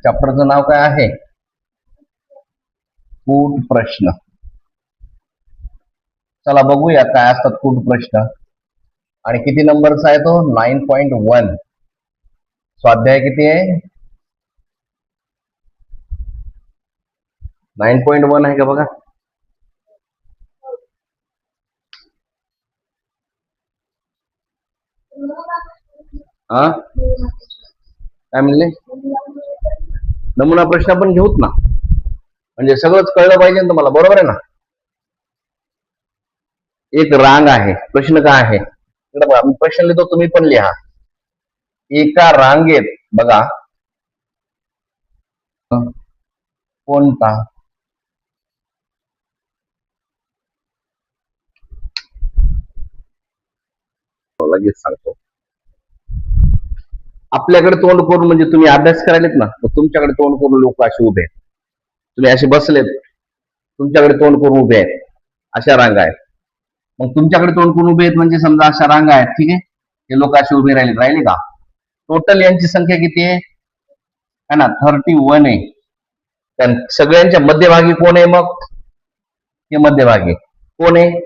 चॅप्टरचं नाव काय आहे? कूट प्रश्न. चला बघूया काय असतात कूट प्रश्न आणि किती नंबरचा आहे तो. 9.1. स्वाध्याय किती आहे? 9.1 आहे का बघा. हा काय म्हणले? नमुना प्रश्न पण घेऊत ना, म्हणजे सगळंच कळलं पाहिजे ना तुम्हाला. बरोबर आहे ना. एक रांग आहे. प्रश्न काय आहे? मी प्रश्न लिहितो, तुम्ही पण लिहा. एका रांगेत बघा कोणता लगेच सांगतो. आपल्याकडे तोंड करून, म्हणजे तुम्ही अभ्यास करायलेत ना, तर तुमच्याकडे तोंड करून लोक असे उभे आहेत. तुम्ही असे बसलेत, तुमच्याकडे तोंड करून उभे आहेत. अशा रांगा आहेत. मग तुमच्याकडे तोंड करून उभे आहेत म्हणजे समजा अशा रांगा आहेत. ठीक आहे. हे लोक असे उभे राहिले का? टोटल यांची संख्या किती आहे? है ना, 31 आहे. कारण सगळ्यांच्या मध्यभागी कोण आहे? मग हे मध्यभागी कोण आहे?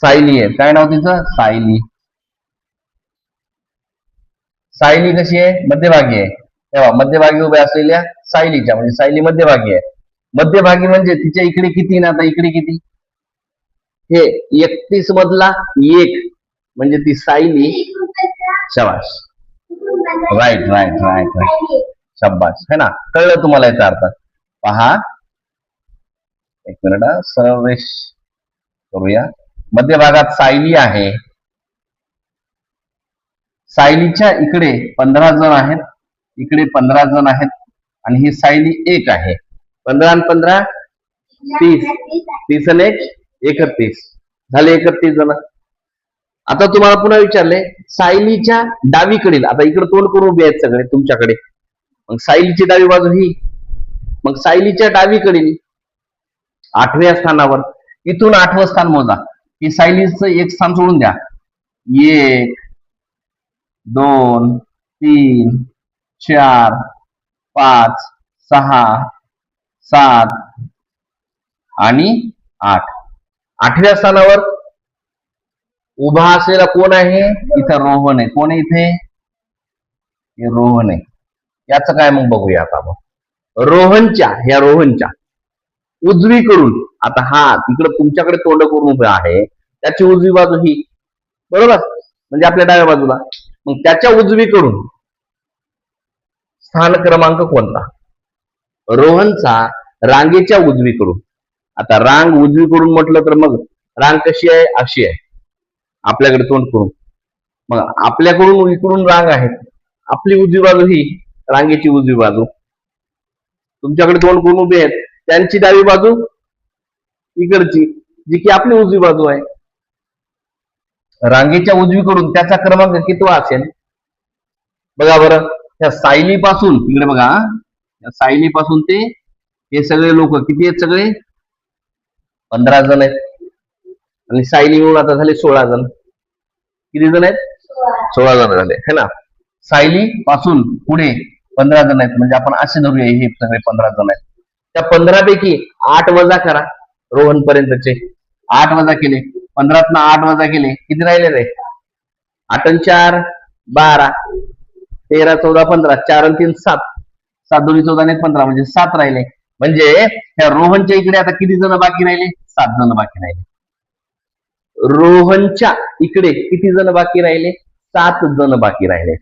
सायली आहे. काय नाव तिचं? सायली. सायली कशी आहे? मध्यभागी आहे. तेव्हा मध्यभागी उभ्या असलेल्या सायलीच्या, म्हणजे सायली मध्यभागी आहे. मध्यभागी म्हणजे तिच्या इकडे किती ना, आता इकडे किती? हे 31 मधला 1 म्हणजे ती सायली. शाबास. Right right right right. शाबास. है ना, कळलं तुम्हाला याचा अर्थ. पहा, एक मिनिट, सरळ रेष करूया. मध्यभागात सायली आहे. सायलीच्या इकडे 15 जण आहेत, इकडे 15 जण आहेत, आणि ही सायली 1 आहे. 15 आणि 15 30. 30 आणि 1 31 झाले. 31 जण. आता तुम्हाला पुन्हा विचारले सायलीच्या डावीकडील. आता इकडे तोंड करून उभे आहेत सगळे तुमच्याकडे. मग सायलीची डावी बाजू ही. मग सायलीच्या डावीकडील 8व्या स्थानावर, इथून 8वं स्थान मोजा. ही सायलीचं एक स्थान सोडून द्या. 1 2 3 4 5 6 7 आणि 8. 8व्या स्थानावर उभा असलेला कोण आहे? इथं रोहन आहे. कोण आहे इथे? हे रोहन आहे. याचं काय मग बघूया आता आपण. रोहनच्या उजवीकडून, आता हा तिकडे तुमच्याकडे तोंड करून उभा आहे, त्याची उजवी बाजू ही. बरोबर, म्हणजे आपल्या डाव्या बाजूला. मग त्याच्या उजवीकडून स्थान क्रमांक कोणता? रोहनचा रांगेच्या उजवीकडून. आता रांग उजवीकडून म्हटलं तर मग रांग कशी आहे? अशी आहे, आपल्याकडे तोंड करून. मग आपल्याकडून इकडून रांग आहे, आपली उजवी बाजू ही रांगेची उजवी बाजू. तुमच्याकडे तोंड करून उभे आहेत, त्यांची डावी बाजू इकडची, जी की आपली उजवी बाजू आहे. रांगेच्या उजवीकडून त्याचा क्रमांक कितवा असेल? बघा बरं. त्या सायलीपासून इकडे बघा, त्या सायलीपासून ते हे सगळे लोक किती आहेत? सगळे 15 जण आहेत. आणि सायली मिळून आता झाले 16 जण. किती जण आहेत? 16 जण झाले, है ना. सायली पासून पुढे 15 जण आहेत, म्हणजे आपण असे धरूया हे सगळे 15 जण आहेत. त्या 15 पैकी 8 वजा करा. रोहन पर्यंतचे 8 वजा केले. 15तनं 8 वजा केले, किती राहिले रे? 8 आणि 4 12, 13 14 15, 4 आणि 3 7, 7 2 14 आणि 15, म्हणजे 7 राहिले. म्हणजे त्या रोहनच्या इकडे आता किती जण बाकी राहिले? 7 जण बाकी राहिले. रोहनच्या इकडे किती जण बाकी राहिले? 7 जण बाकी राहिले.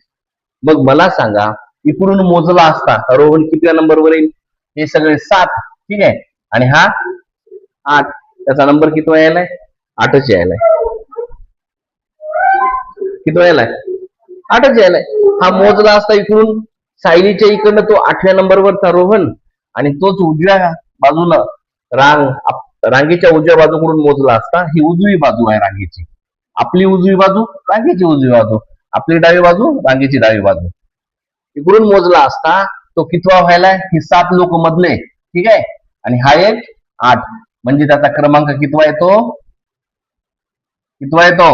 मग मला सांगा, इकडून मोजला असता रोहन किती नंबरवर येईल? हे सगळे 7, ठीक आहे, आणि हा 8. त्याचा नंबर किती यायलाय? 8च यायलाय. किती यायलाय? 8च यायलाय. हा मोजला असता इकडून सायलीच्या इकडनं तो 8व्या नंबरवरचा रोहन, आणि तोच उजव्या बाजूला रांगेच्या उजव्या बाजूकडून मोजला असता. ही उजवी बाजू आहे रांगेची. आपली उजवी बाजू रांगेची उजवी बाजू, आपली डावी बाजू रांगेची डावी बाजू. इकडून मोजला असता तो कितवा व्हायलाय? ही 7 लोक मधले, ठीक आहे, आणि हा एक 8, म्हणजे त्याचा क्रमांक कितवा येतो? कितवा येतो?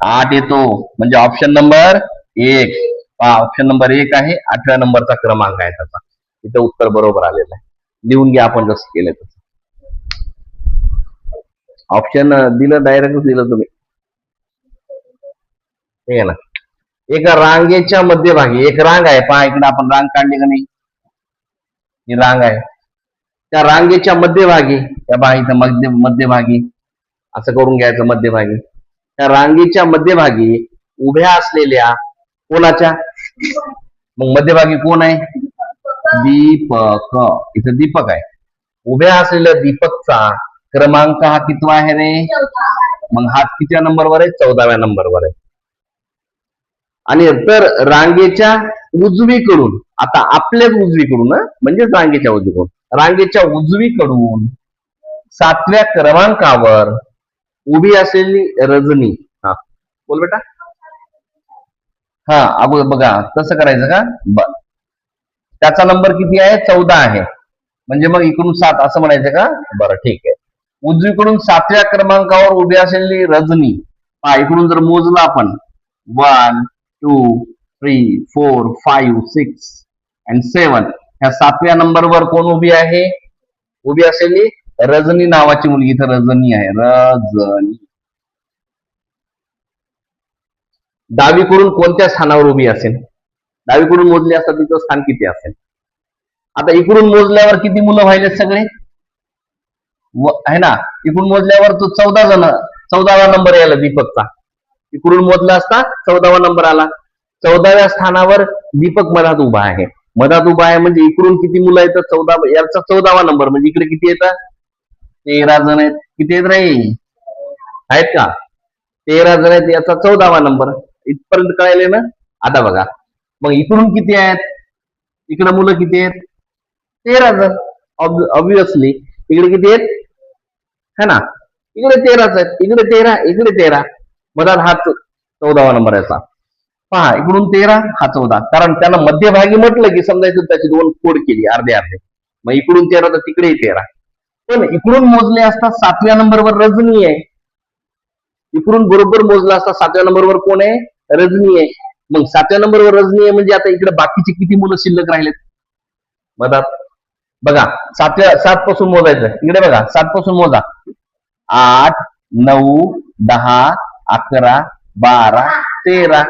8 येतो. म्हणजे ऑप्शन नंबर 1. ऑप्शन नंबर 1 आहे, 8व्या नंबरचा क्रमांक आहे त्याचा. इथं उत्तर बरोबर आलेलं आहे. लिहून घ्या आपण जसं केलं तसं. ऑप्शन दिलं, डायरेक्ट दिलं तुम्ही. ठीक आहे ना. एका रांगेच्या मध्यभागी एक रांग आहे, पहा इकडे आपण रांग काढली का नाही, ही रांग आहे. त्या रांगेच्या मध्यभागी, त्या पहा इथं मध्यभागी असं करून घ्यायचं, मध्यभागी. त्या रांगेच्या मध्यभागी उभ्या असलेल्या कोणाच्या, मग मध्यभागी कोण आहे, दीपक. इथं दीपक आहे. उभ्या असलेल्या दीपकचा क्रमांक हा कितवा आहे रे, मग हा कितव्या नंबरवर आहे, 14व्या नंबरवर आहे. आणि तर रांगेच्या उजवीकडून, आता आपल्याच उजवीकडून म्हणजेच रांगेच्या उजवीकडून, रांगेच्या उजवीकडून 7व्या क्रमांकावर उभी असलेली रजनी. हा बोल बेटा. हा अगोदर बघा तसं करायचं का, त्याचा नंबर किती आहे, 14 आहे. म्हणजे मग इकडून 7 असं म्हणायचं का, बरं ठीक आहे. उजवीकडून 7व्या क्रमांकावर उभी असलेली रजनी. हा इकडून जर मोजला आपण 1 2 3 4 5 6 and 7, ह्या 7व्या नंबरवर कोण उभी आहे, उभी असलेली रजनी नावाची मुलगी. इथं रजनी आहे, रजनी. डावीकडून कोणत्या स्थानावर उभी असेल, डावीकडून मोजली असता तिचं स्थान किती असेल. आता इकडून मोजल्यावर किती मुलं व्हायले सगळे, आहे ना. इकडून मोजल्यावर तो 14 जण, 14वा नंबर यायला दीपकचा. इकडून मोजला असता 14वा नंबर आला. 14व्या स्थानावर दीपक मधात उभा आहे. मधात उभा आहे म्हणजे इकडून किती मुलं आहेत, 14, याचा 14वा नंबर. म्हणजे इकडे किती येतात, 13 जण आहेत. किती आहेत रे, आहेत का, 13 जण आहेत. याचा 14वा नंबर. इथपर्यंत कळाले ना. आता बघा मग इकडून किती आहेत, इकडे मुलं किती आहेत, 13 जण. ऑब्विसली इकडे किती आहेत, है ना, इकडे 13च आहेत. इकडे 13, इकडे 13, मधात हा 14वा नंबर याचा. पहा इकडून 13, हा 14. कारण त्यानं मध्यभागी म्हटलं की समजायचं त्याची 2 फोड केली, अर्धे अर्धे. मग इकडून 13 तर तिकडे 13. पण इकडून मोजले असता 7व्या नंबरवर रजनी आहे. इकडून बरोबर मोजला असता 7व्या नंबरवर कोण आहे, रजनी आहे. मग 7व्या नंबरवर रजनी आहे म्हणजे आता इकडे बाकीचे किती मुलं शिल्लक राहिलेत मधात. बघा 7 पासून मोजायचं. इकडे बघा 7 पासून मोजा, 8 9 10 11 12 13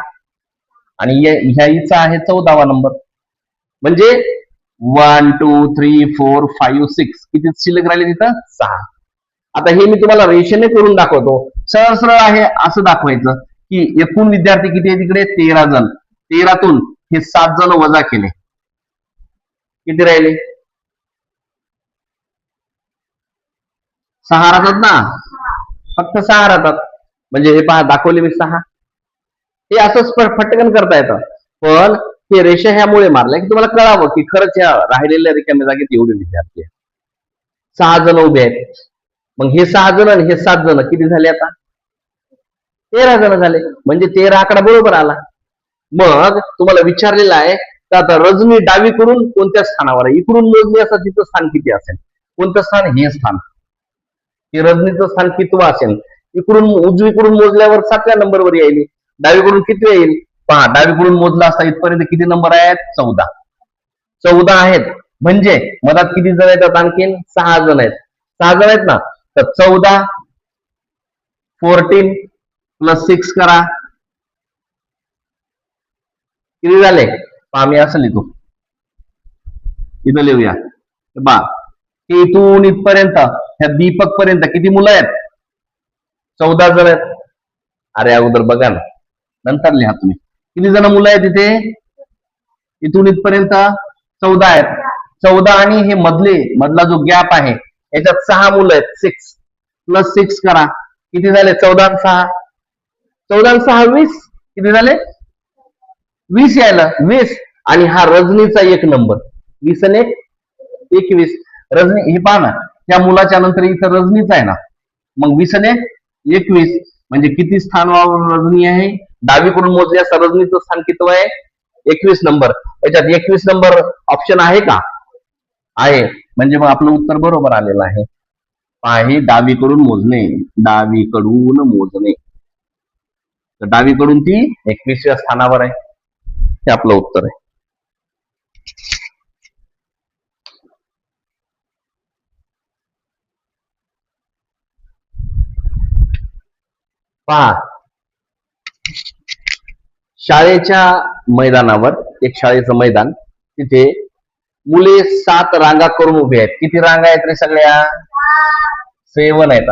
आणि ह्या हिचा आहे 14वा नंबर. म्हणजे 1 2 3 4 5 6 किती शिल्लक राहिले तिथं, 6. आता हे मी तुम्हाला रेषेने करून दाखवतो. सरळ सरळ आहे असं दाखवायचं की एकूण विद्यार्थी किती आहे तिकडे, 13 जण. 13तून हे 7 जण वजा केले, किती राहिले, 6 राहतात ना, फक्त 6 राहतात. म्हणजे हे पहा दाखवले मी 6. हे असंच फटकन करता येतं. पण हे रेषा ह्यामुळे मारल्या की तुम्हाला कळावं की खरंच ह्या राहिलेल्या रिकाम्या जागेत एवढे विद्यार्थी आहेत. 6 जण उभे आहेत. मग हे 6 जण आणि हे 7 जण किती झाले, आता 13 जण झाले. म्हणजे 13 आकडा बरोबर आला. मग तुम्हाला विचारलेलं आहे तर आता रजनी डावीकडून कोणत्या स्थानावर आहे, इकडून मोजली असता तिचं स्थान किती असेल, कोणतं स्थान, हे स्थान, हे रजनीचं स्थान कितवं असेल. इकडून उजवीकडून मोजल्यावर 7व्या नंबरवर येईल. डावीकडून किती येईल, पहा डावीकडून मोजला असता इथपर्यंत किती नंबर आहेत, 14. 14 आहेत. म्हणजे मधात किती जण आहेत, आणखीन 6 जण आहेत. 6 जण आहेत ना, तर 14 14 प्लस 6 करा, किती झाले, आम्ही असं लिहितो, इथं लिहूया. बा इथून इथपर्यंत ह्या दीपक पर्यंत किती मुलं आहेत, 14 जण आहेत. अरे अगोदर बघा ना, नंतर लिहा तुम्ही. किती जण मुलं आहेत इथे, इथून इथपर्यंत 14 आहेत. 14 आणि हे मधला जो गॅप आहे याच्यात 6 मुलं आहेत. 6 प्लस 6 करा, किती झाले, 14 आणि 6, 14 आणि 6 20, किती झाले, 20 यायला, 20. आणि हा रजनीचा 1 नंबर, 20 आणि 1 21. रजनी हे पहा ना, त्या मुलाच्या नंतर इथं रजनीच आहे ना, मग 20 आणि 21 म्हणजे किती स्थानावर रजनी आहे, डावीकडून मोजल्या असता रजनीचं स्थान किती आहे, 21 नंबर. याच्यात 21 नंबर ऑप्शन आहे का, आहे. म्हणजे मग आपलं उत्तर बरोबर आलेलं आहे. आहे डावीकडून मोजणे, डावीकडून मोजणे. तर डावीकडून ती 21व्या स्थानावर आहे. हे आपलं उत्तर आहे. पहा, शाळेच्या मैदानावर, एक शाळेचं मैदान, तिथे मुले 7 रांगा करून उभे आहेत. किती रांगा आहेत रे सगळ्या? 7 आहेत.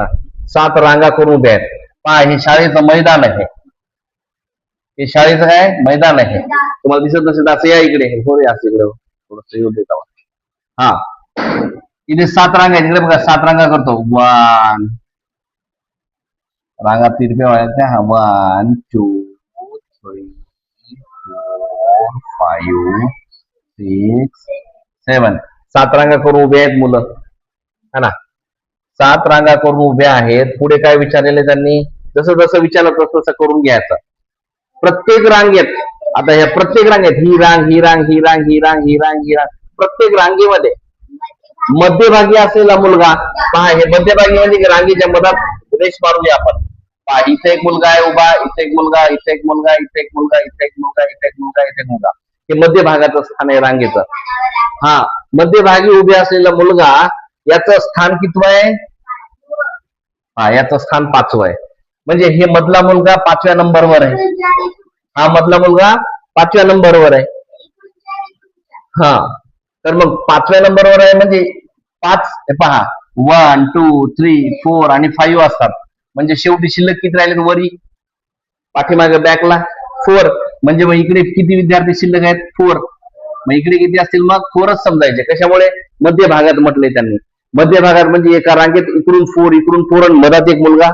7 रांगा करून उभे आहेत. पहा, हे शाळेचं मैदान आहे. हे शाळेचं काय मैदान आहे. तुम्हाला दिसत नसेल असं या इकडे, हो रे असं इकडे थोडस येऊ देता. हा, इथे 7 रांगा आहेत. इकडे बघा 7 रांगा करतो. 1 रांगा तिरप्या व्हायच्या. 1 2 3 4 5 6 7 7 रांगा करून उभे आहेत मुलं, है ना. 7 रांगा करून उभे आहेत. पुढे काय विचारलेले त्यांनी? जसं जसं विचारलं तसं तसं करून घ्यायचं. प्रत्येक रांगेत, आता ह्या प्रत्येक रांगेत ही रांग, ही रांग, ही रांग, ही रांग, ही रांग, ही रांग, प्रत्येक रांगेमध्ये मध्यभागी असलेला मुलगा, पहा हे मध्यभागी म्हणजे रांगेच्या मधात रेष मारूया आपण. पहा, इथे एक मुलगा आहे उभा, इथे एक मुलगा, इथे एक मुलगा, इथे एक मुलगा, इथे एक मुलगा, इथे एक मुलगा, इथे एक मुलगा. हे मध्यभागाचं स्थान आहे रांगेचं. हा, मध्यभागी उभे असलेला मुलगा, याचं स्थान कितवं आहे? हा, याचं स्थान 5वं आहे. म्हणजे हे मधला मुलगा 5व्या नंबरवर आहे. हा मधला मुलगा 5व्या नंबरवर आहे. हा, तर मग 5व्या नंबरवर आहे म्हणजे 5, हे पहा 1 2 3 4 आणि 5 असतात. म्हणजे शेवटी शिल्लक किती राहिले वरी पाठीमागे बॅकला? 4. म्हणजे मग इकडे किती विद्यार्थी शिल्लक आहेत? 4. मग इकडे किती असतील? मग 4च समजायचे. कशामुळे? मध्य भागात म्हटले त्यांनी. मध्य भागात म्हणजे एका रांगेत इकडून 4, इकडून 4 आणि मधात एक मुलगा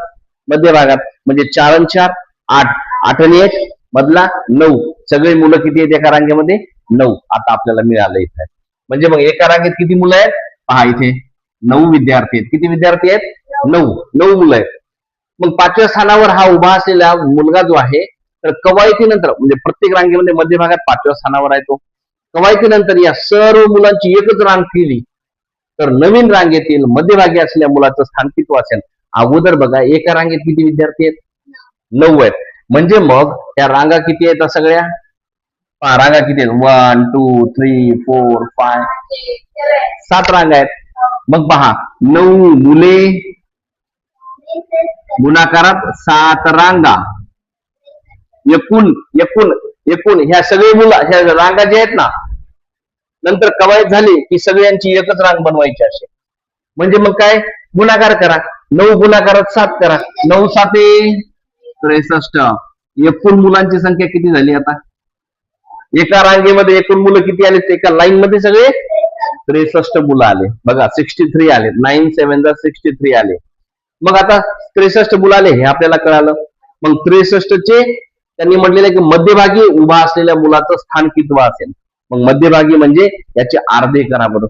मध्य भागात. म्हणजे 4 आणि 4 8, 8 आणि 1 मधला 9. सगळे मुलं किती आहेत एका रांगेमध्ये? 9. आता आपल्याला मिळालं इथे. म्हणजे मग एका रांगेत किती मुलं आहेत? पहा, इथे 9 विद्यार्थी आहेत. किती विद्यार्थी आहेत? 9 मुलं आहेत. मग 5व्या स्थानावर हा उभा असलेला मुलगा जो आहे, तर कवायतीनंतर म्हणजे प्रत्येक रांगेमध्ये मध्य भागात 5व्या स्थानावर आहे तो. कवायतीनंतर या सर्व मुलांची एकच रांग केली तर नवीन रांगेतील मध्यभागी असलेल्या मुलाचं स्थान किती असेल? अगोदर बघा, एका रांगेत किती विद्यार्थी आहेत? 9 आहेत. म्हणजे मग या रांगा किती आहेत सगळ्या? रांगा किती आहेत? 1 2 3 4 5 7 रांगा आहेत. मग पहा, 9 मुले गुणाकारात 7 रांगा, एकूण एकूण एकूण ह्या सगळे मुलं, ह्या रांगा ज्या आहेत ना, नंतर कवायत झाली की सगळ्यांची एकच रांग बनवायची असे. म्हणजे मग काय? गुणाकार करा. 9 गुणाकारात 7 करा. 9 7 63. एकूण मुलांची संख्या किती झाली? आता एका रांगेमध्ये एकूण मुलं किती आले? एका लाईन मध्ये सगळे 63 मुलं आले. बघा 63 आले. 9 7 63 आले. मग आता 63 मुलं आले हे आपल्याला कळालं. मग 63 चे त्यांनी म्हटलेलं की मध्यभागी उभा असलेल्या मुलाचं स्थान कितवं असेल? मग मध्यभागी म्हणजे याचे अर्धे करा बरं.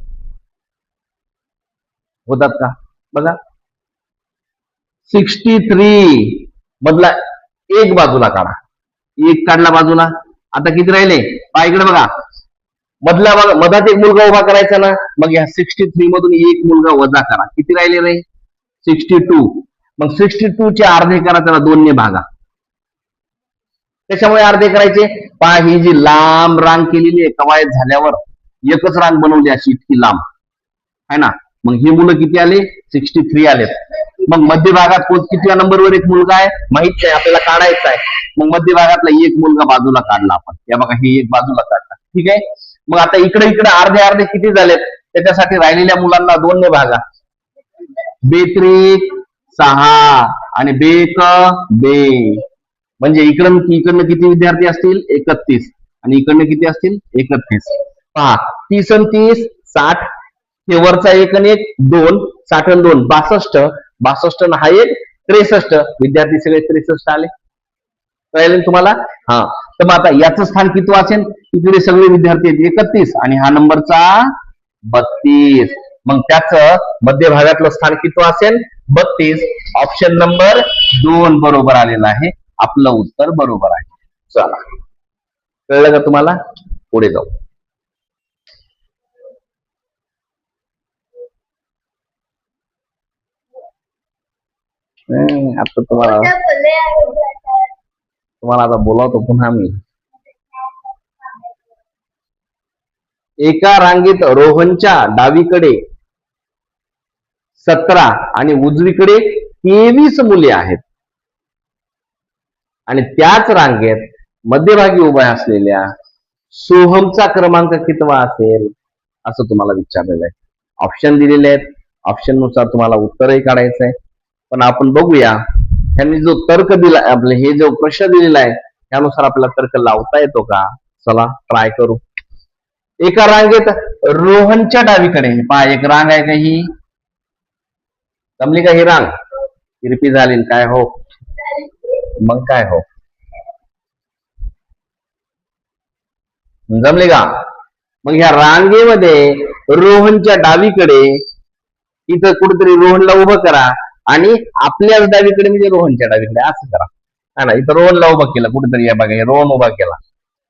होतात का? बघा 63 मधला एक बाजूला काढा. एक काढला बाजूला. आता किती राहिले? इकडे बघा, मधात एक मुलगा उभा करायचा ना. मग या 63 मधून एक मुलगा वजा करा. किती राहिले रे? 62. मग 62 चे अर्धे करा, त्याला 2 ने भागा. त्याच्यामुळे अर्धे करायचे. पहा, ही जी लांब रांग केलेली आहे कवायत झाल्यावर, एकच रांग बनवली अशी इतकी लांब आहे ना. मग ही मुलं किती आले? 63 आलेत. मग मध्य भागात कितव्या नंबरवर एक मुलगा आहे माहित नाही, आपल्याला काढायचा आहे. मग मध्य भागातला एक मुलगा बाजूला काढला आपण. या बघा, हे एक बाजूला काढला. ठीक आहे. मग आता इकडे इकडे अर्धे अर्धे किती झालेत? त्याच्यासाठी राहिलेल्या मुलांना 2 ने भागा. बेत्रिक 6 आणि बेक बे. म्हणजे इकडनं किती विद्यार्थी असतील? 31. आणि इकडनं किती असतील? 31. पहा, 30 आणि 30 60. हे वरचा 1 आणि 1 2. 60 आणि 2 62. 62 हा 1 63. विद्यार्थी सगळे 63 आले. कळले तुम्हाला? हा, तर मग आता याचं स्थान किती असेल? इकडे सगळे विद्यार्थी आहेत 31 आणि हा नंबरचा 32. मग त्याचं मध्य भागातलं स्थान किती असेल? 32. ऑप्शन नंबर 2 बरोबर आलेला आहे. आपलं उत्तर बरोबर आहे. चला, कळलं का तुम्हाला? पुढे जाऊ. आता तुम्हाला आता बोलावतो पुन्हा मी. एका रांगेत रोहनच्या डावीकडे 17 आणि उजवीकडे 23 मुले आहेत आणि त्याच रांगेत मध्यभागी उभ्या असलेल्या सोहमचा क्रमांक कितवा असेल असं तुम्हाला विचारलेलं आहे. ऑप्शन दिलेले आहेत, ऑप्शन नुसार तुम्हाला उत्तरही काढायचं आहे. पण आपण बघूया त्यांनी जो तर्क दिला, आपले हे जो प्रश्न दिलेला आहे त्यानुसार आपल्याला तर्क लावता येतो का. चला ट्राय करू. एका रांगेत रोहनच्या डावीकडे पहा एक रांग आहे का, ही जमली का ही रांग, तिरपी झाली काय हो, मग काय हो जमले का. मग ह्या रांगेमध्ये रोहनच्या डावीकडे इथं कुठेतरी रोहनला उभं करा आणि आपल्याच डावीकडे म्हणजे रोहनच्या डावीकडे असं करा, है ना. इथं रोहनला उभं केलं कुठेतरी, या बघा रोहन उभा केला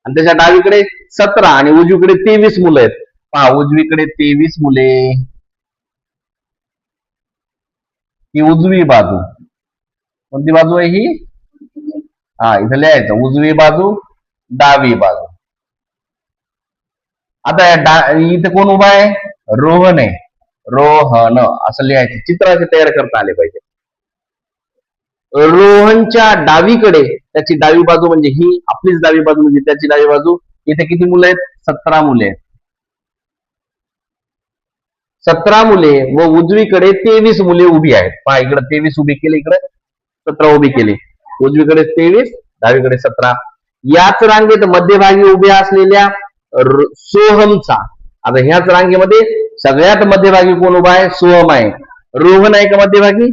आणि त्याच्या डावीकडे 17 आणि उजवीकडे 23 मुलं आहेत. पहा उजवीकडे 23 मुले, ही उजवी बाजू. कोणती बाजू आहे ही, हा इथं लिहायचं उजवी बाजू डावी बाजू. आता इथं कोण उभा आहे, रोहन आहे, रोहन असं लिहायचं, चित्र तयार करता आले पाहिजे. रोहनच्या डावीकडे त्याची डावी बाजू म्हणजे ही आपलीच डावी बाजू म्हणजे त्याची डावी बाजू, इथे किती मुलं आहेत, 17 मुले आहेत. 17 मुले व उजवीकडे 23 मुले उभी आहेत. पहा इकडे 23 उभी केली, इकडे 17 उभी केली, उजवीकडे 23 डावीकडे 17. याच रांगेत मध्यभागी उभ्या असलेल्या सोहमचा, आता ह्याच रांगेमध्ये सगळ्यात मध्यभागी कोण उभा आहे, सोहम आहे. रोहन आहे का मध्यभागी,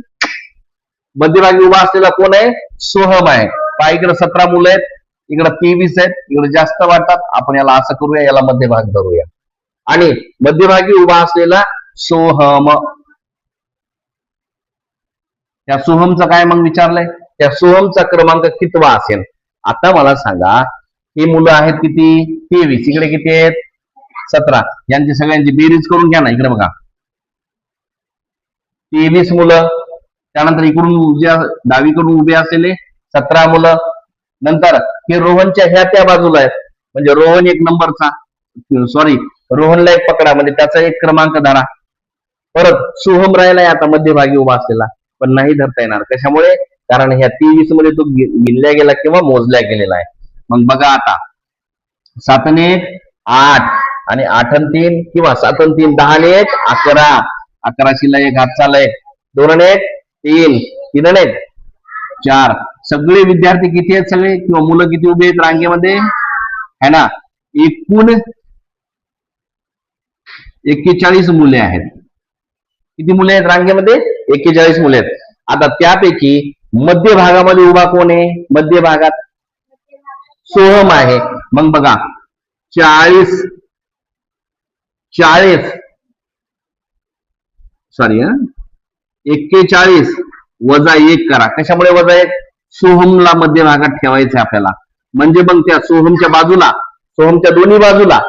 मध्यभागी उभा असलेला कोण आहे, सोहम आहे. पहा इकडे 17 मुलं आहेत, इकडे 23 आहेत, इकडे जास्त वाटतात. आपण याला असं करूया, याला मध्यभाग धरूया आणि मध्यभागी उभा असलेला सोहम, त्या सोहमचा काय मग विचारलंय, त्या सोहमचा क्रमांक कितवा असेल. आता मला सांगा, ही मुलं आहेत किती, 23, इकडे किती आहेत 17, यांची सगळ्यांची बेरीज करून घ्या ना. इकडे बघा 23 मुलं, त्यानंतर इकडून ज्या डावीकडून उभे असलेले 17 मुलं, नंतर हे रोहनच्या ह्या त्या बाजूला आहेत म्हणजे रोहन एक नंबरचा, सॉरी रोहनला एक पकडा म्हणजे त्याचा एक क्रमांक धरा. परत सोहम राहिलाय आता मध्यभागी उभा असलेला, पण नाही धरता येणार. कशामुळे, कारण ह्या 23 मध्ये तो गिनल्या गेला किंवा मोजल्या गेलेला आहे. मग बघा आता 7 आणि 1 8 आणि 8 आणि 3 किंवा 7 आणि 3 10 आणि 1 11, 11शीला एक हात चालय, 2 आणि 1 3, 3 आणि 1 4. सगळे विद्यार्थी किती आहेत सगळे किंवा मुलं किती उभे आहेत रांगेमध्ये, है ना. एकूण 41 मुले आहेत. किती मुले आहेत रांगेमध्ये, 41 मुले आहेत. आता त्यापैकी मध्य भागामध्ये उभा कोण आहे, मध्य भागात सोहम आहे. मग बघा 40 सॉरी 41 वजा 1 करा. कशामुळे वजा 1, सोहमला मध्य भागात ठेवायचं आपल्याला. म्हणजे मग त्या सोहमच्या बाजूला, सोहमच्या दोन्ही बाजूला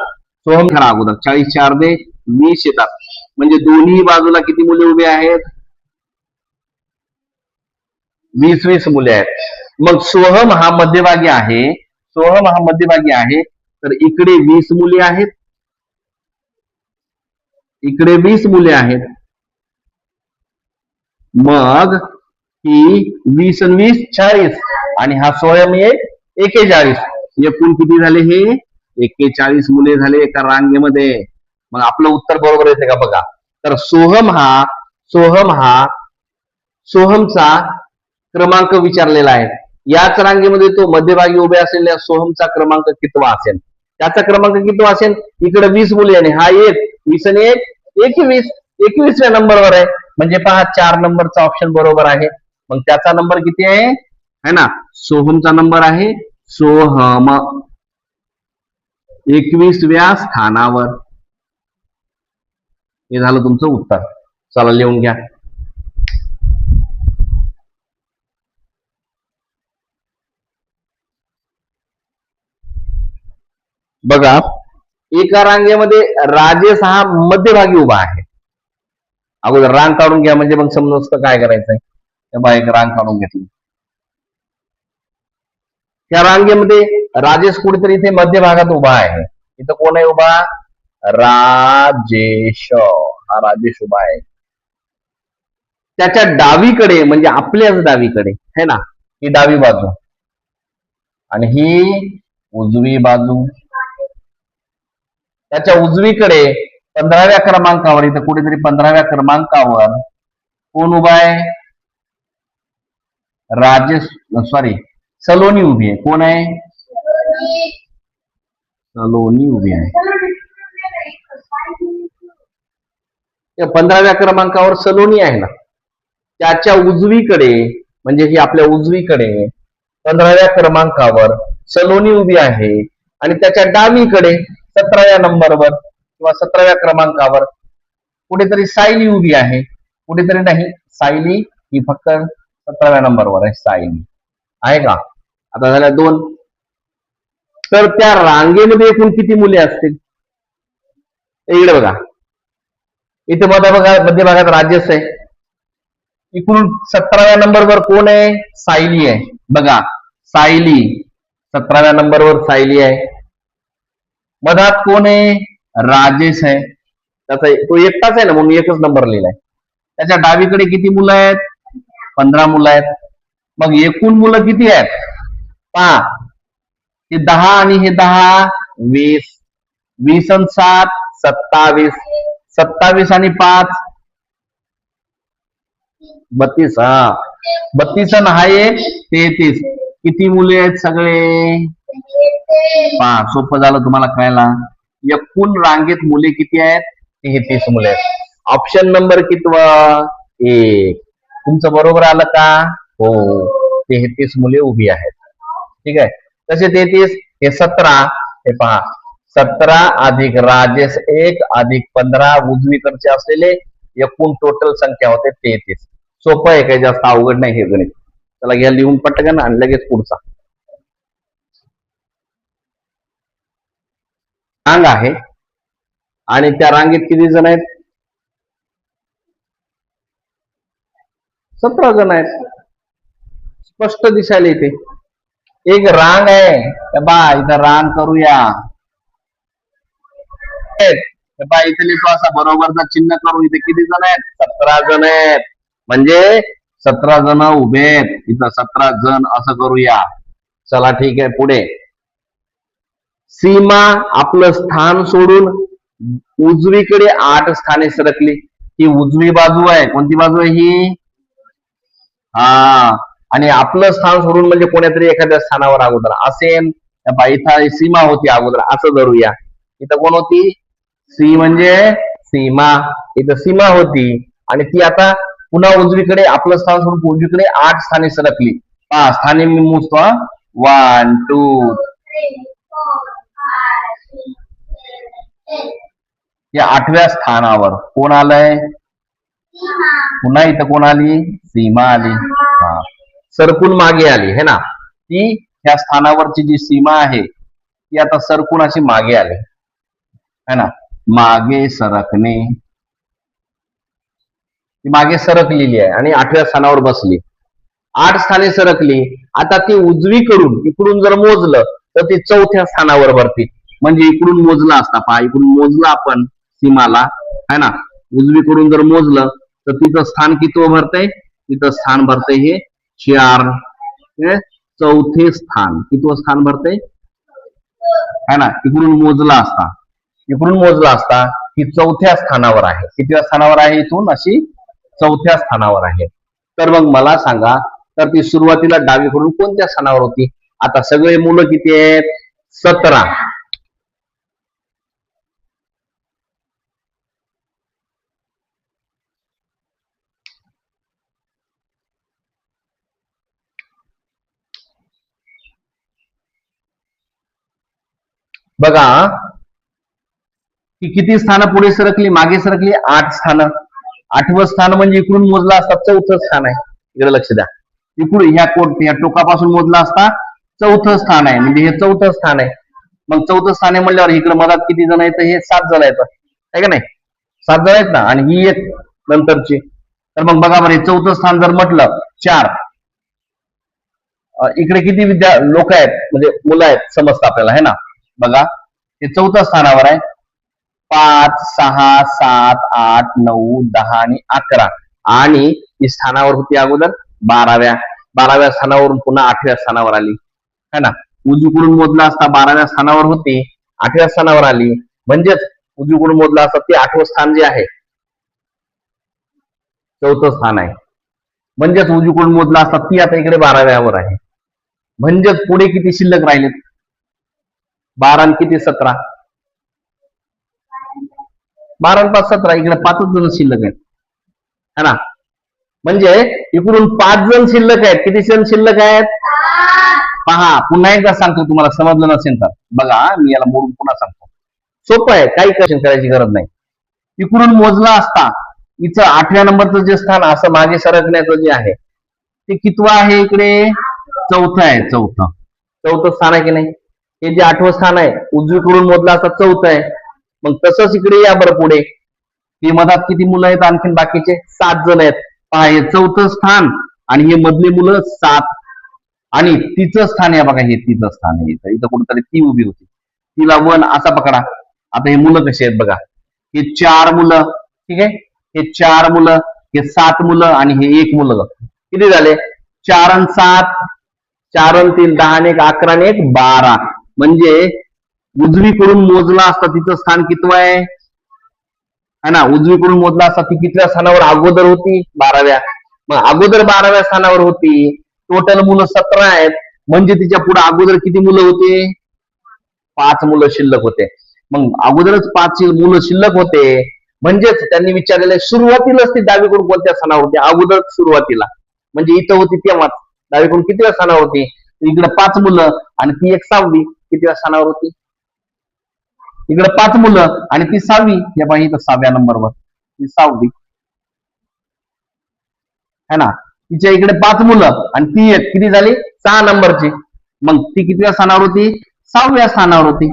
सोहम करा अगोदर, 40 4 दे 20 येतात. म्हणजे दोन्ही बाजूला किती मुले उभे आहेत, 20 मुले आहेत. मग सोहम हा मध्यभागी आहे, सोहम हा मध्यभागी आहे, तर इकडे 20 मुले आहेत, इकडे 20 मुले आहेत. मग ही 20 आणि 20 40 आणि हा सोहम एक 41. एकूण किती झाले, हे 41 मुले झाले एका रांगेमध्ये. मग आपलं उत्तर बरोबर येते का बघा. तर सोहमचा क्रमांक विचारलेला आहे. याच रांगेमध्ये तो मध्यभागी उभे असलेल्या सोहमचा क्रमांक कितवा असेल, त्याचा क्रमांक कितवा असेल. इकडे 20 मुले आणि हा 1, 20 आणि 1 21, 21व्या नंबरवर आहे. म्हणजे पहा 4 नंबरचा ऑप्शन बरोबर आहे. मग त्याचा नंबर किती आहे, है ना, सोहमचा नंबर आहे सोहम 21व्या स्थानावर. हे झालं तुमचं उत्तर. चला लिहून घ्या. बघा एका रांगेमध्ये राजेश हा मध्यभागी उभा आहे. अगोदर रांग काढून घ्या म्हणजे मग समजतं काय करायचंय. तेव्हा एक रांग काढून घेतली. त्या रांगेमध्ये राजेश कुठेतरी इथे मध्यभागात उभा आहे. इथं कोण आहे उभा, राजेश, हा राजेश उभा आहे. त्याच्या डावीकडे म्हणजे आपल्याच डावीकडे है ना, ही डावी बाजू आणि ही उजवी बाजू. त्याच्या उजवीकडे 15व्या क्रमांकावर, इथं कुठेतरी 15व्या क्रमांकावर कोण उभा आहे? राजेश, सॉरी, सलोनी उभी आहे. कोण आहे? सलोनी उभी आहे. 15व्या क्रमांकावर सलोनी आहे ना. त्याच्या उजवीकडे म्हणजे ही आपल्या उजवीकडे 15व्या क्रमांकावर सलोनी उभी आहे आणि त्याच्या डावीकडे 17व्या नंबरवर किंवा 17व्या क्रमांकावर कुठेतरी सायली उभी आहे. कुठेतरी नाही, सायली ही फक्त 17व्या नंबरवर आहे. सायली आहे का? आता झाल्या 2. तर त्या रांगेमध्ये एकूण किती मुले असतील? इकडे बघा, इथे मध्य भागात राजेश आहे. इकडून 17व्या नंबरवर कोण आहे? सायली आहे. बघा, सायली 17व्या नंबरवर सायली आहे. मधात कोण आहे? राजेश आहे. त्याचा तो एकटाच आहे ना, म्हणून एकच नंबर लिहिलाय. त्याच्या डावीकडे किती मुलं आहेत? 15 मुलं आहेत. मग एकूण मुलं किती आहेत? पहा, हे 10 आणि हे 10, 20. 20 आणि 7, 27. 27 आणि 5, 32. हा, 32 आणि हा एक 33. किती मुले आहेत सगळे? पहा, सोपं झालं तुम्हाला कळायला. एकूण रांगेत मुले किती आहेत? 33 मुले आहेत. ऑप्शन नंबर कितवा? 1. तुमचं बरोबर आलं का? हो, 33 मुले उभी आहेत. ठीक आहे. तसे 33, हे 17, हे पहा, 17 अधिक राजेश 1 अधिक 15 उजवीकडचे असलेले एकूण टोटल संख्या होते 33. सोपं आहे, काही जास्त अवघड नाही हे गणित. चला घ्या लिहून पटकन आणि लगेच पुढचा. रांग आहे आणि त्या रांगेत किती जण आहेत? 17 जण आहेत. स्पष्ट दिसायला इथे एक रांग आहे. बा इथं रांग करूया. बा इथे लिहितो असा बरोबरचा चिन्ह करू. इथे किती जण आहेत? 17 जण आहेत. म्हणजे 17 जण उभे आहेत. इथं 17 जण असं करूया. चला ठीक आहे, पुढे. सीमा आपलं स्थान सोडून उजवीकडे 8 स्थाने सरकली. ही उजवी बाजू आहे. कोणती बाजू आहे ही? हा, आणि आपलं स्थान सोडून म्हणजे कोणत्यातरी एखाद्या स्थानावर अगोदर असेल. इथं सीमा होती अगोदर, असं धरूया. इथं कोण होती? सी म्हणजे सीमा. इथं सीमा होती आणि ती आता पुन्हा उजवीकडे आपलं स्थान सोडून उजवीकडे 8 स्थाने सरकली. 5 स्थाने मी मोजतो. 1 2 या 8व्या स्थानावर कोण आलंय? पुन्हा इथं कोण आली? सीमा आली. हा, सरकून मागे आली है ना. ती ह्या स्थानावरची जी सीमा आहे ती आता सरकून अशी मागे आली है ना. मागे सरकणे, ती मागे सरकलेली आहे आणि 8व्या स्थानावर बसली. 8 स्थाने सरकली. आता ती उजवीकडून इकडून जर मोजलं तर ती 4थ्या स्थानावर भरते. म्हणजे इकडून मोजला असता, पहा इकडून मोजलं आपण सीमाला है ना. उजवीकडून जर मोजलं तर तिचं स्थान किती भरतंय? तिथं स्थान भरतंय हे 4. 4थे स्थान. किती स्थान भरतंय है ना. इकडून मोजला असता ही 4थ्या स्थानावर आहे. कितव्या स्थानावर आहे? इथून अशी 4थ्या स्थानावर आहे. तर मग मला सांगा, तर ती सुरुवातीला डावीकडून कोणत्या स्थानावर होती? आता सगळे मुलं किती आहेत? 17. बघा, की किती स्थानं पुढे सरकली? मागे सरकली 8 स्थानं. 8वं स्थान म्हणजे इकडून मोजला असता 4थं स्थान आहे. इकडे लक्ष द्या. इकडून ह्या टोकापासून मोजला असता 4थं स्थान आहे. म्हणजे हे 4थं स्थान आहे. मग 4थं स्थान आहे म्हणल्यावर इकडे मधात किती जण आहेत? हे 7 जण आहेत आहे का नाही. 7 जण आहेत ना. आणि ही एक नंतरची. तर मग बघा बरं, 4थं स्थान जर म्हटलं 4, इकडे किती लोक आहेत म्हणजे मुलं आहेत समजतं आपल्याला है ना. बघा, हे 4थ्या स्थानावर आहे. 5 6 7 8 9 10 आणि 11 आणि ती स्थानावर होती अगोदर 12व्या स्थानावरून पुन्हा 8व्या स्थानावर आली है ना. उजवीकडून मोजला असता 12व्या स्थानावर होती, 8व्या स्थानावर आली, म्हणजेच उजवीकडून मोजला असता ते 8वं स्थान जे आहे चौथं स्थान आहे, म्हणजेच उजवीकडून मोजला असता ती आता इकडे 12व्यावर आहे. म्हणजेच पुढे किती शिल्लक राहिलेत? 12 आणि किती 17, 12 आणि 5 17, इकडे 5च जण शिल्लक आहेत है ना. म्हणजे इकडून 5 जण शिल्लक आहेत. किती जण शिल्लक आहेत? पहा, पुन्हा एकदा सांगतो, तुम्हाला समजलं नसेल तर बघा, मी याला मोडून पुन्हा सांगतो. सोपं आहे, काही क्वेश्चन करायची गरज नाही. इकडून मोजला असता इथं 8व्या नंबरचं जे स्थान असं मागे सरकण्याचं जे आहे ते कितवं आहे? इकडे चौथं आहे. चौथं स्थान आहे की नाही? हे जे 8वं स्थान आहे उजवीकडून मोजला असता चौथं आहे. मग तसंच इकडे या बरं पुढे, ही मधात किती मुलं आहेत? आणखीन बाकीचे 7 जण आहेत. पहा, हे चौथं स्थान आणि हे मधली मुलं 7 आणि तिचं स्थान आहे बघा, हे तिचं स्थान आहे. इथं कुठेतरी ती उभी होती, तिला 1 असा पकडा. आता हे मुलं कशी आहेत बघा, हे 4 मुलं, ठीक आहे, हे 4 मुलं, हे 7 मुलं आणि हे 1 मुलं. किती झाले? 4 आणि 7, 4 आणि 3 10 आणि 1 11 आणि 1 12. म्हणजे उजवीकडून मोजला असता तिचं स्थान कितवं आहे है ना. उजवीकडून मोजला असता ती कितव्या स्थानावर अगोदर होती? 12व्या. मग अगोदर 12व्या स्थानावर होती. टोटल मुलं 17 आहेत. म्हणजे तिच्या पुढे अगोदर किती मुलं होते? 5 मुलं शिल्लक होते. मग अगोदरच 5 मुलं शिल्लक होते, म्हणजेच त्यांनी विचारलेलं सुरुवातीलाच ती डावीकडून कोणत्या स्थानावर होती? अगोदर सुरुवातीला, म्हणजे इथं होती तेव्हाच डावीकडून कितव्या स्थानावर होती? इकडे 5 मुलं आणि ती एक 6वी. कितव्या स्थानावर होती? इकडे 5 मुलं आणि ती 6वी. हे पाहिजे इथं 6व्या नंबरवर ती 6वी है ना. तिच्या इकडे 5 मुलं आणि ती एक किती झाली? 6 नंबरची. मग ती कितव्या स्थानावर होती? 6व्या स्थानावर होती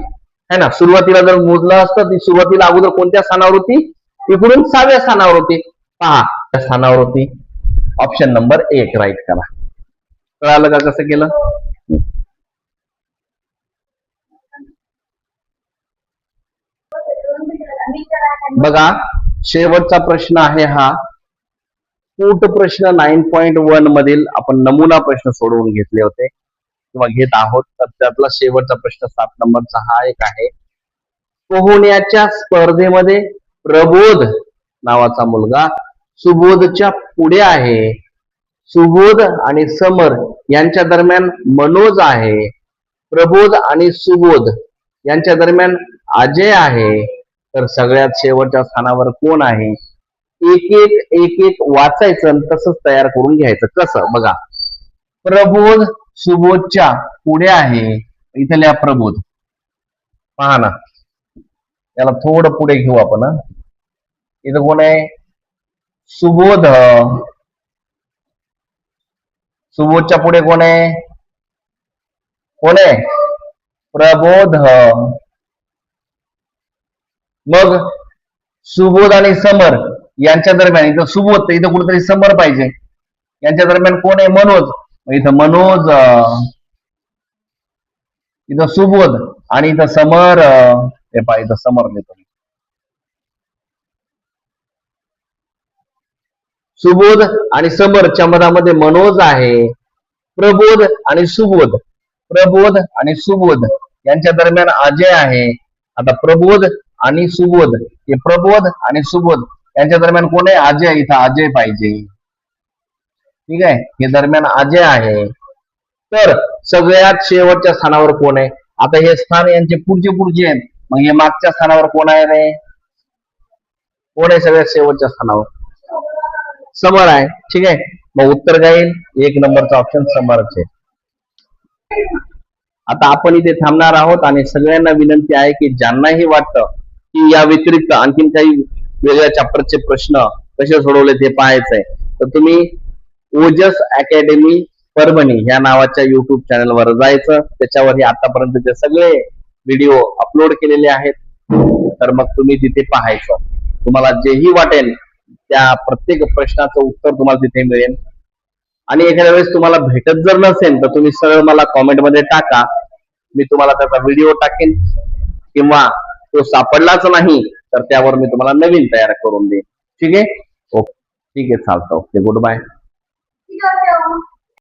है ना. सुरुवातीला जर मोजलं असतं ती सुरुवातीला अगोदर कोणत्या स्थानावर होती? इकडून 6व्या स्थानावर होती. पहा, त्या स्थानावर होती. ऑप्शन नंबर 1 राईट करा. कळालं का कसं केलं? बघा, शेवटचा प्रश्न आहे हा पोट प्रश्न 9.1 मधील. आपण नमुना प्रश्न सोडवून घेतले होते किंवा घेत आहोत, तर त्यातला शेवटचा प्रश्न 7 नंबरचा हा एक आहे. पोहण्याच्या स्पर्धेमध्ये प्रबोध नावाचा मुलगा सुबोधच्या पुढे आहे. सुबोध आणि समर यांच्या दरम्यान मनोज आहे. प्रबोध आणि सुबोध यांच्या दरम्यान अजय आहे. तर सगळ्यात शेवटच्या स्थानावर कोण आहे? एक एक वाचायचं आणि तसंच तयार करून घ्यायचं. कसं बघा, प्रबोध सुबोधच्या पुढे आहे. इथं लिहा प्रबोध. पहा ना, त्याला थोडं पुढे घेऊ आपण. इथं कोण आहे? सुबोध. सुबोधच्या पुढे कोण आहे? कोण आहे? प्रबोध. मग सुबोध आणि समर यांच्या दरम्यान इथं सुबोध, तर इथं कुठेतरी समर पाहिजे. यांच्या दरम्यान कोण आहे? मनोज. इथं मनोज, इथं सुबोध आणि इथं समर. हे पहा, इथं समर देतो. सुबोध आणि समरच्या मधामध्ये मनोज आहे. प्रबोध आणि सुबोध, प्रबोध आणि सुबोध यांच्या दरम्यान अजय आहे. आता प्रबोध आणि सुबोध, हे प्रबोध आणि सुबोध यांच्या दरम्यान कोण आहे? अजय. इथं अजय पाहिजे. ठीक आहे, हे दरम्यान अजय आहे. तर सगळ्यात शेवटच्या स्थानावर कोण आहे? आता हे स्थान यांचे पुढचे आहेत. मग हे मागच्या स्थानावर कोण आहे रे? कोण आहे सगळ्यात शेवटच्या स्थानावर? समर आहे. ठीक आहे, मग उत्तर काय येईल? 1 नंबरचा ऑप्शन समरच आहे. आता आपण इथे थांबणार आहोत आणि सगळ्यांना विनंती आहे की ज्यांनाही वाटतं की या व्यतिरिक्त आणखीन काही वेगळ्या चॅप्टरचे प्रश्न कसे सोडवले ते पाहायचंय, तर तुम्ही ओजस अकॅडमी परभणी या नावाच्या युट्यूब चॅनलवर जायचं. त्याच्यावर आतापर्यंतचे सगळे व्हिडिओ अपलोड केलेले आहेत. तर मग तुम्ही तिथे पाहायचं. तुम्हाला जेही वाटेल त्या प्रत्येक प्रश्नाचं उत्तर तुम्हाला तिथे मिळेल. आणि एखाद्या वेळेस तुम्हाला भेटत जर नसेल तर तुम्ही सरळ मला कॉमेंटमध्ये टाका. मी तुम्हाला त्याचा व्हिडिओ टाकेन, किंवा तो सापडलाच नाही तर त्यावर मी तुम्हाला नवीन तयार करून देईन. ठीक आहे? ओके, ठीक आहे, चालतं. Okay, good bye.